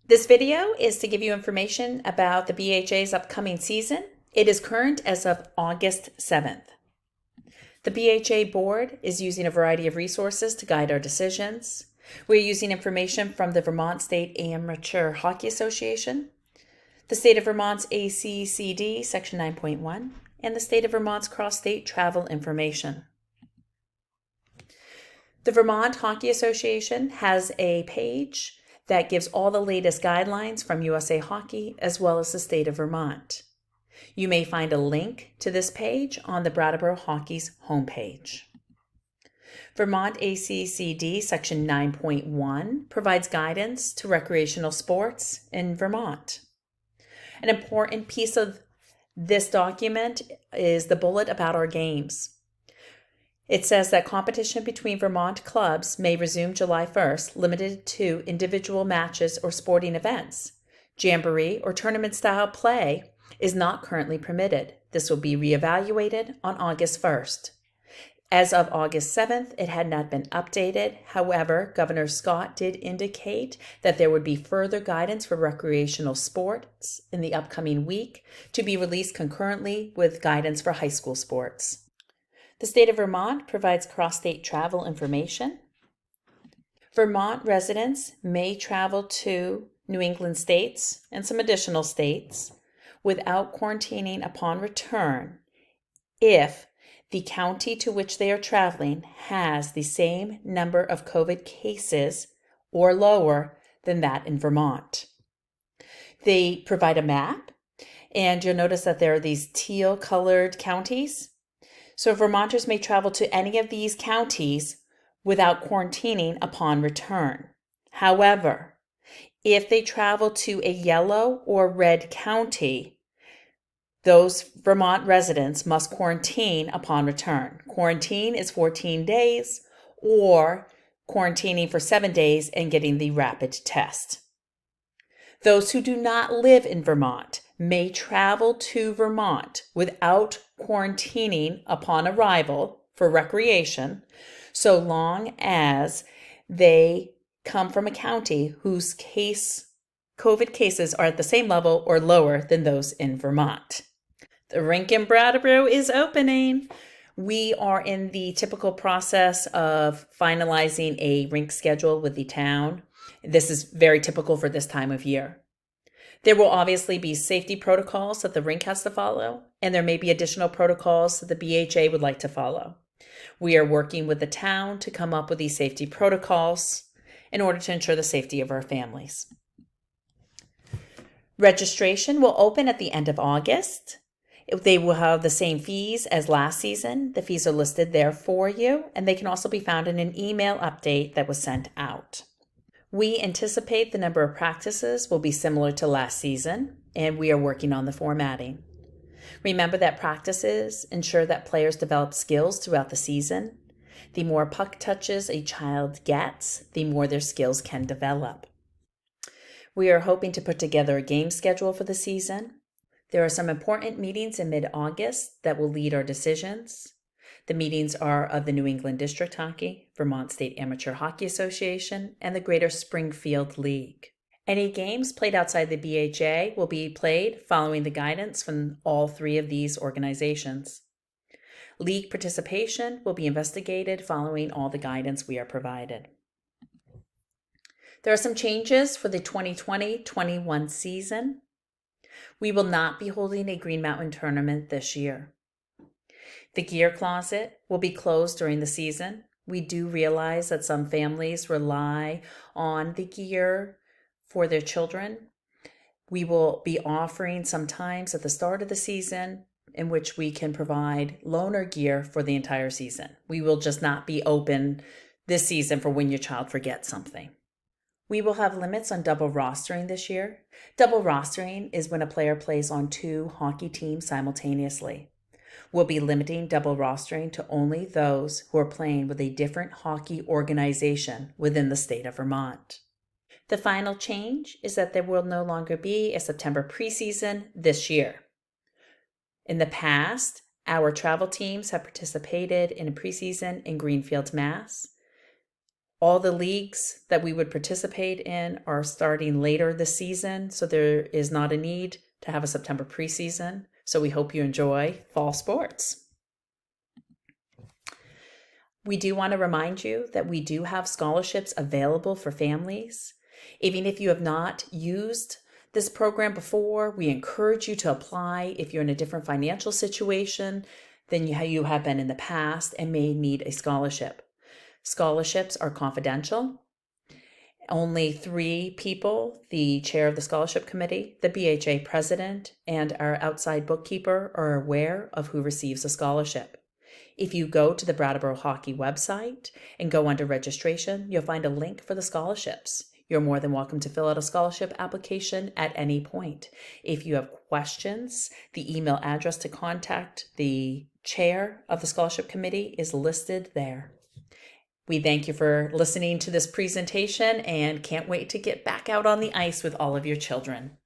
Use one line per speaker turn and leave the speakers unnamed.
This video is to give you information about the BHA's upcoming season. It is current as of August 7th. The BHA board is using a variety of resources to guide our decisions. We're using information from the Vermont State Amateur Hockey Association, the State of Vermont's ACCD Section 9.1, and the State of Vermont's Cross-State Travel Information. The Vermont Hockey Association has a page that gives all the latest guidelines from USA Hockey as well as the state of Vermont. You may find a link to this page on the Brattleboro Hockey's homepage. Vermont ACCD Section 9.1 provides guidance to recreational sports in Vermont. An important piece of this document is the bullet about our games. It says that competition between Vermont clubs may resume July 1st, limited to individual matches or sporting events. Jamboree or tournament-style play is not currently permitted. This will be reevaluated on August 1st. As of August 7th, it had not been updated. However, Governor Scott did indicate that there would be further guidance for recreational sports in the upcoming week to be released concurrently with guidance for high school sports. The state of Vermont provides cross-state travel information. Vermont residents may travel to New England states and some additional states without quarantining upon return if the county to which they are traveling has the same number of COVID cases or lower than that in Vermont. They provide a map, and you'll notice that there are these teal-colored counties. So Vermonters may travel to any of these counties without quarantining upon return. However, if they travel to a yellow or red county, those Vermont residents must quarantine upon return. Quarantine is 14 days or quarantining for 7 days and getting the rapid test. Those who do not live in Vermont may travel to Vermont without quarantining upon arrival for recreation, so long as they come from a county whose COVID cases are at the same level or lower than those in Vermont. The rink in Brattleboro is opening. We are in the typical process of finalizing a rink schedule with the town. This is very typical for this time of year. There will obviously be safety protocols that the rink has to follow, and there may be additional protocols that the BHA would like to follow. We are working with the town to come up with these safety protocols in order to ensure the safety of our families. Registration will open at the end of August. They will have the same fees as last season. The fees are listed there for you, and they can also be found in an email update that was sent out. We anticipate the number of practices will be similar to last season, and we are working on the formatting. Remember that practices ensure that players develop skills throughout the season. The more puck touches a child gets, the more their skills can develop. We are hoping to put together a game schedule for the season. There are some important meetings in mid-August that will lead our decisions. The meetings are of the New England District Hockey, Vermont State Amateur Hockey Association, and the Greater Springfield League. Any games played outside the BHA will be played following the guidance from all three of these organizations. League participation will be investigated following all the guidance we are provided. There are some changes for the 2020-21 season. We will not be holding a Green Mountain tournament this year. The gear closet will be closed during the season. We do realize that some families rely on the gear for their children. We will be offering sometimes at the start of the season in which we can provide loaner gear for the entire season. We will just not be open this season for when your child forgets something. We will have limits on double rostering this year. Double rostering is when a player plays on 2 hockey teams simultaneously. We'll be limiting double rostering to only those who are playing with a different hockey organization within the state of Vermont. The final change is that there will no longer be a September preseason this year. In the past, our travel teams have participated in a preseason in Greenfield, Mass. All the leagues that we would participate in are starting later this season, so there is not a need to have a September preseason. So we hope you enjoy fall sports. We do want to remind you that we do have scholarships available for families. Even if you have not used this program before, we encourage you to apply if you're in a different financial situation than you have been in the past and may need a scholarship. Scholarships are confidential. Only 3 people, the chair of the scholarship committee, the BHA president, and our outside bookkeeper, are aware of who receives a scholarship. If you go to the Brattleboro Hockey website and go under registration, you'll find a link for the scholarships. You're more than welcome to fill out a scholarship application at any point. If you have questions, the email address to contact the chair of the scholarship committee is listed there. We thank you for listening to this presentation and can't wait to get back out on the ice with all of your children.